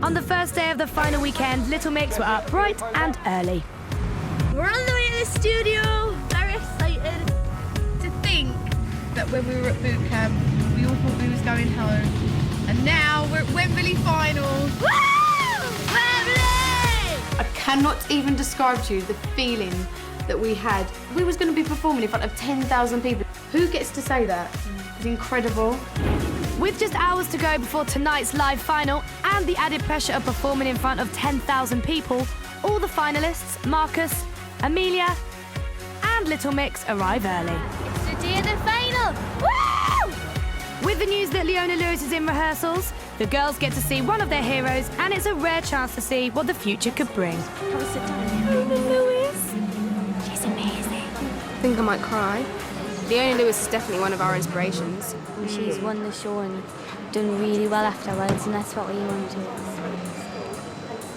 On the first day of the final weekend, Little Mix were up bright and early. We're on the way to the studio. Very excited to think that when we were at boot camp, we all thought we was going home. And now we're at Wembley finals. Woo! Wembley! I cannot even describe to you the feeling that we had. We was going to be performing in front of 10,000 people. Who gets to say that? It's incredible. With just hours to go before tonight's live final and the added pressure of performing in front of 10,000 people, all the finalists, Marcus, Amelia and Little Mix arrive early. It's the day of the final. Woo! With the news that Leona Lewis is in rehearsals, the girls get to see one of their heroes and it's a rare chance to see what the future could bring. Have a sit down. Leona Lewis. She's amazing. I think I might cry. Leona Lewis is definitely one of our inspirations. She's won the show and done really well afterwards, and that's what we wanted.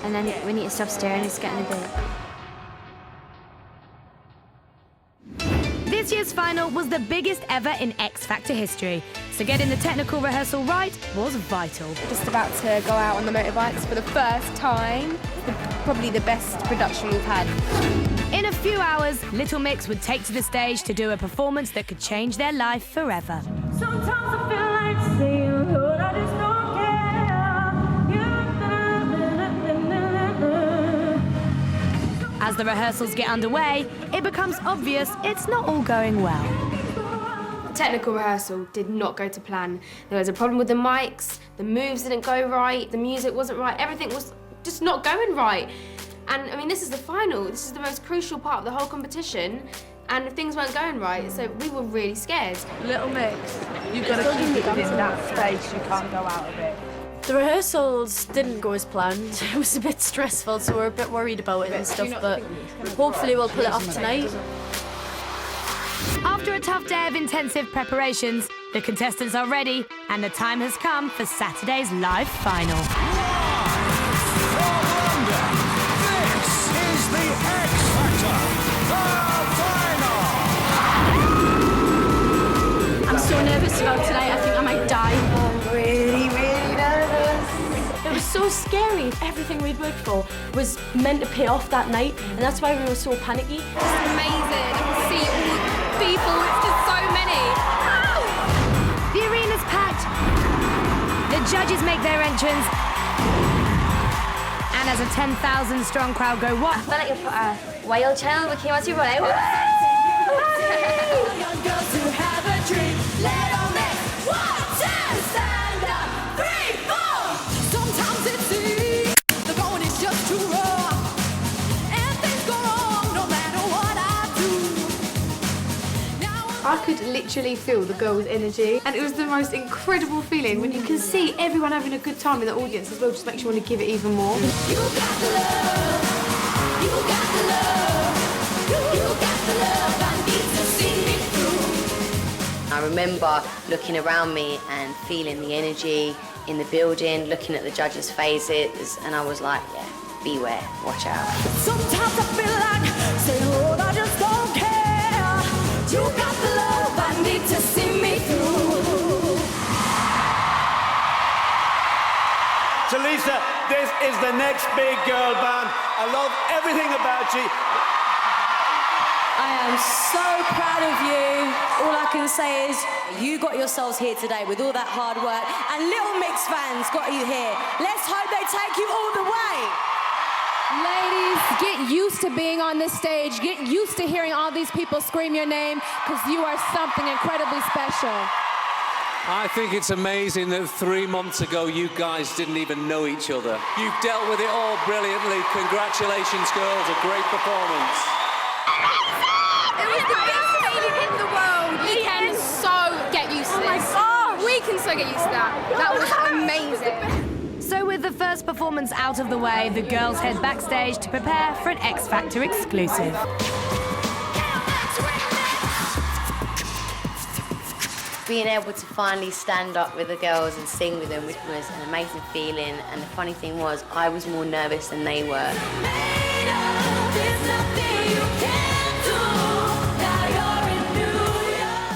And then we need to stop staring, it's getting a bit. This year's final was the biggest ever in X Factor history, so getting the technical rehearsal right was vital. Just about to go out on the motorbikes for the first time. Probably the best production we've had. In a few hours, Little Mix would take to the stage to do a performance that could change their life forever. Sometimes I feel like saying, Lord, I just don't care. As the rehearsals get underway, it becomes obvious it's not all going well. The technical rehearsal did not go to plan. There was a problem with the mics, the moves didn't go right, the music wasn't right, everything was just not going right. And I mean, this is the final. This is the most crucial part of the whole competition, and things weren't going right, so we were really scared. Little Mix, you've got to keep it within that space. You can't go out of it. The rehearsals didn't go as planned. It was a bit stressful, so we're a bit worried about it and stuff, but hopefully we'll pull it off tonight. After a tough day of intensive preparations, the contestants are ready, and the time has come for Saturday's live final. I'm so nervous about tonight, I think I might die. I'm really, really nervous. It was so scary. Everything we'd worked for was meant to pay off that night, and that's why we were so panicky. It's amazing. I can see all the people. It's just so many. The arena's packed. The judges make their entrance. And as a 10,000 strong crowd go what? I feel like you put a wild child with came out to run out. I could literally feel the girls' energy, and it was the most incredible feeling when you can see everyone having a good time in the audience as well. Just makes you want to give it even more. You got the love. You got the love. You got the love. I need to see me through. I remember looking around me and feeling the energy in the building, looking at the judges' faces, and I was like, yeah, beware, watch out. Sometimes I feel like saying, Lord, I just don't care. You got the love, I need to see me through. So Lisa, this is the next big girl band. I love everything about you. I am so proud of you. All I can say is you got yourselves here today with all that hard work, and Little Mix fans got you here. Let's hope they take you all the way. Ladies, get used to being on this stage. Get used to hearing all these people scream your name, because you are something incredibly special. I think it's amazing that 3 months ago you guys didn't even know each other. You've dealt with it all brilliantly. Congratulations, girls. A great performance. It was the best feeling in the world. We can so get used to this. We can so get used to that. That was amazing. So with the first performance out of the way, the girls head backstage to prepare for an X Factor exclusive. Being able to finally stand up with the girls and sing with them was an amazing feeling, and the funny thing was, I was more nervous than they were.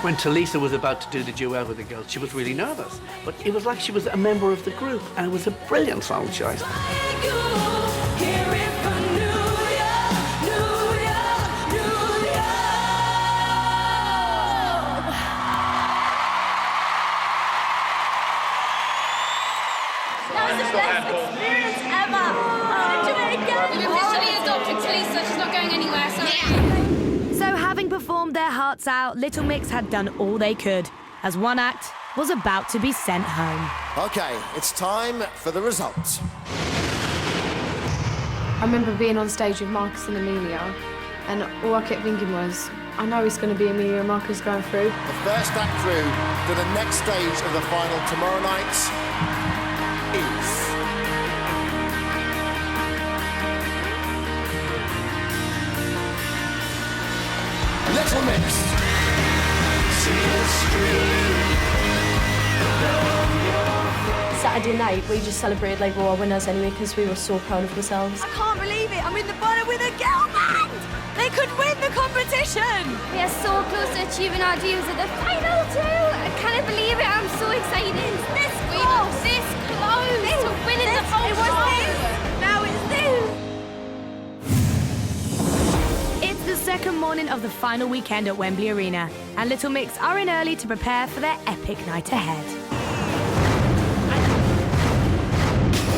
When Talisa was about to do the duet with the girls, she was really nervous. But it was like she was a member of the group, and it was a brilliant song choice. That was the best experience ever. Do it again. We've officially adopted Talisa. She's not going anywhere. So. So having performed their hearts out, Little Mix had done all they could, as one act was about to be sent home. Okay, it's time for the results. I remember being on stage with Marcus and Amelia, and all I kept thinking was, I know it's going to be Amelia and Marcus going through. The first act through to the next stage of the final tomorrow night is... Little Mix. Saturday night, we just celebrated like we were winners anyway because we were so proud of ourselves. I can't believe it. I'm in the bottom with a girl band. They could win the competition. We are so close to achieving our dreams at the final too. I can't believe it. I'm so excited. This close. This close to winning the whole show. Now it's this. It's the second morning of the final weekend at Wembley Arena, and Little Mix are in early to prepare for their epic night ahead.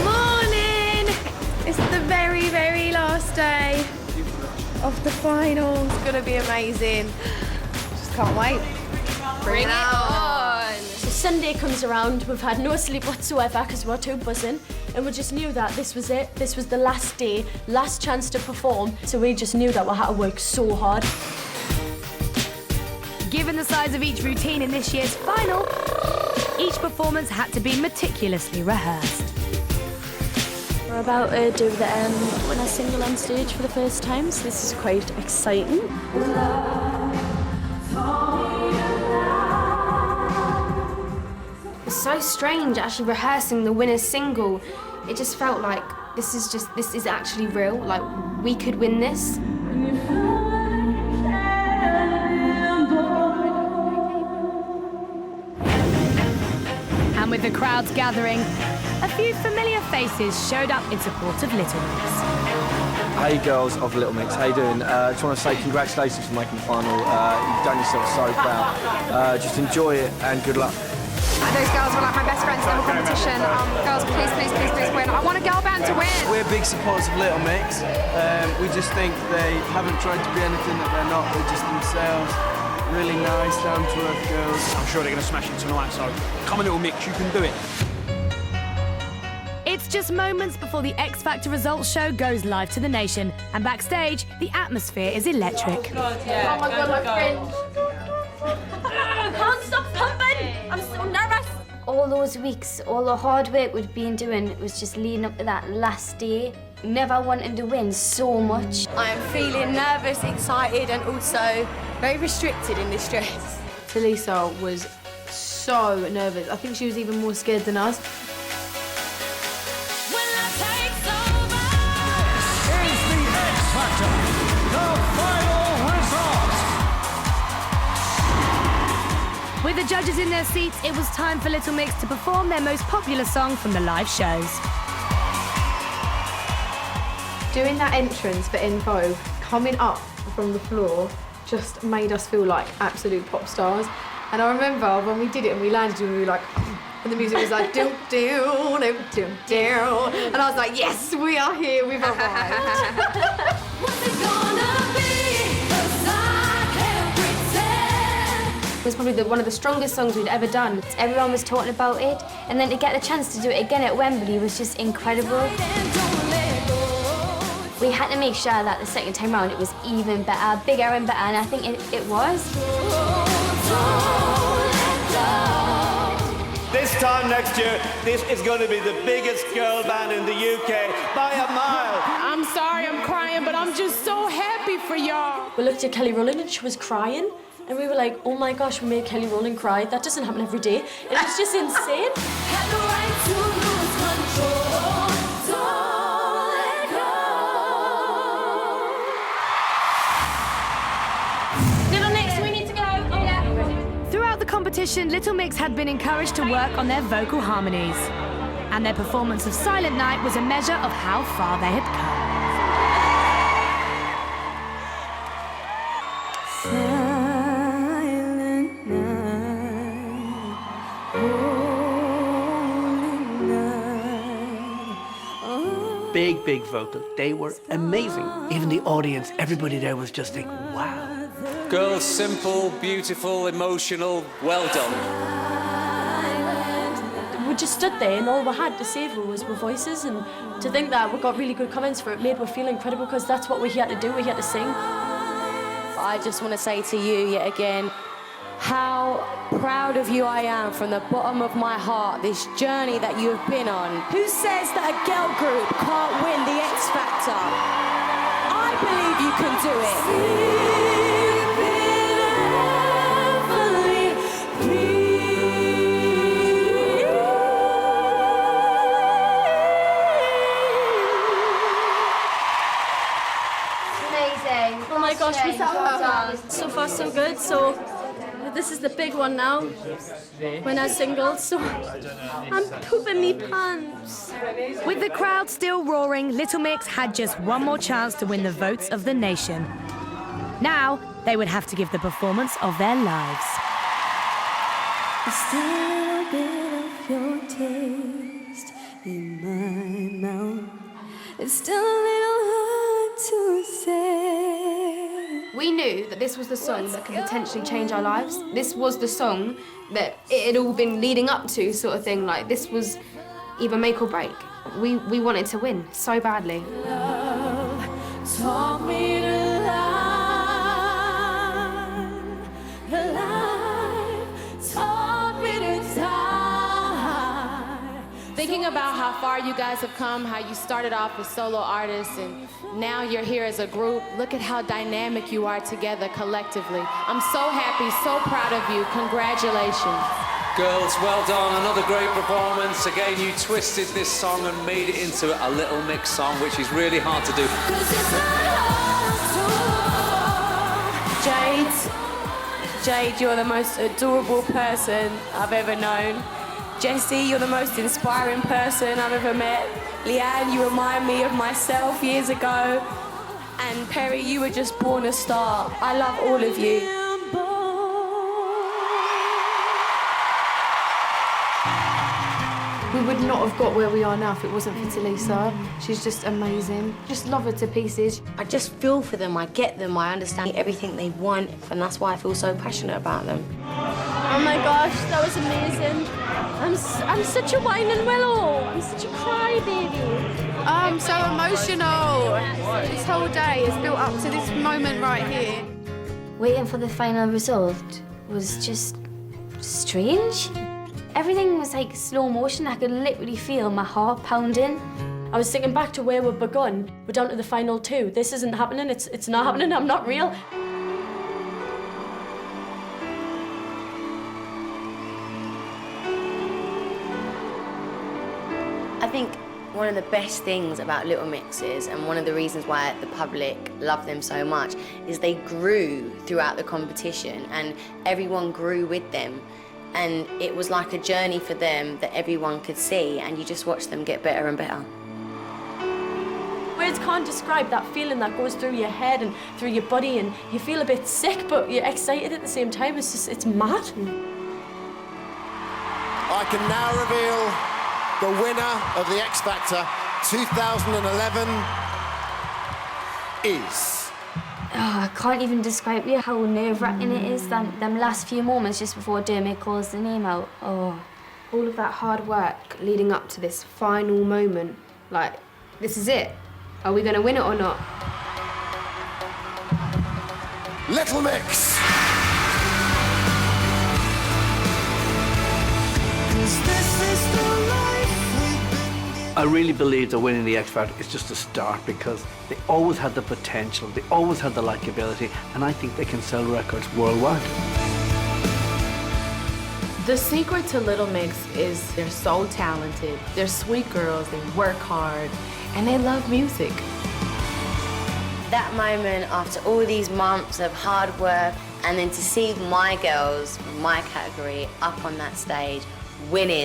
Morning! It's the very, very last day of the final. It's gonna be amazing. Just can't wait. Bring it on! So Sunday comes around, we've had no sleep whatsoever because we're too buzzing, and we just knew that this was it. This was the last day, last chance to perform, so we just knew that we had to work so hard. Given the size of each routine in this year's final, each performance had to be meticulously rehearsed. We're about to do the winner single on stage for the first time, so this is quite exciting. It's so strange actually rehearsing the winner's single. It just felt like this is actually real. Like we could win this. And with the crowds gathering, a few familiar faces showed up in support of Little Mix. Hey girls of Little Mix, how you doing? Just want to say congratulations for making the final. You've done yourself so proud. Just enjoy it and good luck. Those girls were like my best friends in the competition. Girls, please, please, please, please win. I want a girl band to win. We're big supporters of Little Mix. We just think they haven't tried to be anything that they're not. They're just themselves. Really nice, down-to-earth girls. I'm sure they're going to smash it tonight, so come on, Little Mix, you can do it. It's just moments before the X Factor results show goes live to the nation, and backstage, the atmosphere is electric. Oh my God, my friend. I can't stop pumping. I'm so nervous. All those weeks, all the hard work we'd been doing was just leading up to that last day. Never wanting to win so much. I am feeling nervous, excited, and also very restricted in this dress. Talisa was so nervous. I think she was even more scared than us. With the judges in their seats, it was time for Little Mix to perform their most popular song from the live shows. Doing that entrance for In Vogue, coming up from the floor, just made us feel like absolute pop stars. And I remember when we did it and we landed and we were like, and the music was like, do, do, do, do, do. And I was like, yes, we are here, we've arrived. It was probably one of the strongest songs we'd ever done. Everyone was talking about it, and then to get the chance to do it again at Wembley was just incredible. We had to make sure that the second time round it was even better, bigger and better, and I think it was. This time next year, this is going to be the biggest girl band in the UK by a mile. I'm sorry I'm crying, but I'm just so happy for y'all. We looked at Kelly Rowland and she was crying, and we were like, oh my gosh, we made Kelly Rowland cry. That doesn't happen every day. It was just insane. Little Mix, we need to go. Oh, yeah. audition, Little Mix had been encouraged to work on their vocal harmonies. And their performance of Silent Night was a measure of how far they had come. Silent night, holy night. Big vocal. They were amazing. Even the audience, everybody there was just like, wow. Girls, simple, beautiful, emotional, well done. We just stood there and all we had to savour was our voices, and to think that we got really good comments for it made me feel incredible, because that's what we're here to do, we're here to sing. I just want to say to you yet again, how proud of you I am from the bottom of my heart, this journey that you have been on. Who says that a girl group can't win the X Factor? I believe you can do it. Amazing. Oh my gosh, we Well so far so good. So this is the big one now, when I single, so I'm pooping me pants. With the crowd still roaring, Little Mix had just one more chance to win the votes of the nation. Now, they would have to give the performance of their lives. Still a bit of your taste in my mouth. It's still a little hard to say. We knew that this was the song that could potentially change our lives. This was the song that it had all been leading up to, sort of thing. Like, this was either make or break. We wanted to win so badly. Love taught me to lie. Life taught me to die. Thinking about how far you guys have come, how you started off as solo artists and now you're here as a group, look at how dynamic you are together collectively. I'm so happy, so proud of you. Congratulations. Girls, well done. Another great performance. Again, you twisted this song and made it into a Little Mix song, which is really hard to do. Jade, you're the most adorable person I've ever known. Jesy, you're the most inspiring person I've ever met. Leigh-Anne, you remind me of myself years ago. And Perrie, you were just born a star. I love all of you. We would not have got where we are now if it wasn't for Talisa. She's just amazing. Just love her to pieces. I just feel for them, I get them, I understand everything they want, and that's why I feel so passionate about them. Oh my gosh, that was amazing. I'm such a whining willow. I'm such a crybaby. I'm so emotional. This whole day is built up to this moment right here. Waiting for the final result was just strange. Everything was like slow motion. I could literally feel my heart pounding. I was thinking back to where we've begun. We're down to the final two. This isn't happening. It's not happening. I'm not real. I think one of the best things about Little Mixes, and one of the reasons why the public love them so much, is they grew throughout the competition and everyone grew with them. And it was like a journey for them that everyone could see, and you just watch them get better and better. Words can't describe that feeling that goes through your head and through your body, and you feel a bit sick, but you're excited at the same time. It's mad. I can now reveal the winner of the X Factor 2011 is... Oh, I can't even describe how nerve-wracking it is, them last few moments just before Dermot calls the name out. Oh. All of that hard work leading up to this final moment, like, this is it. Are we going to win it or not? Little Mix! I really believe that winning the X Factor is just a start, because they always had the potential, they always had the likability, and I think they can sell records worldwide. The secret to Little Mix is they're so talented, they're sweet girls, they work hard, and they love music. That moment, after all these months of hard work, And then to see my girls, my category, up on that stage, winning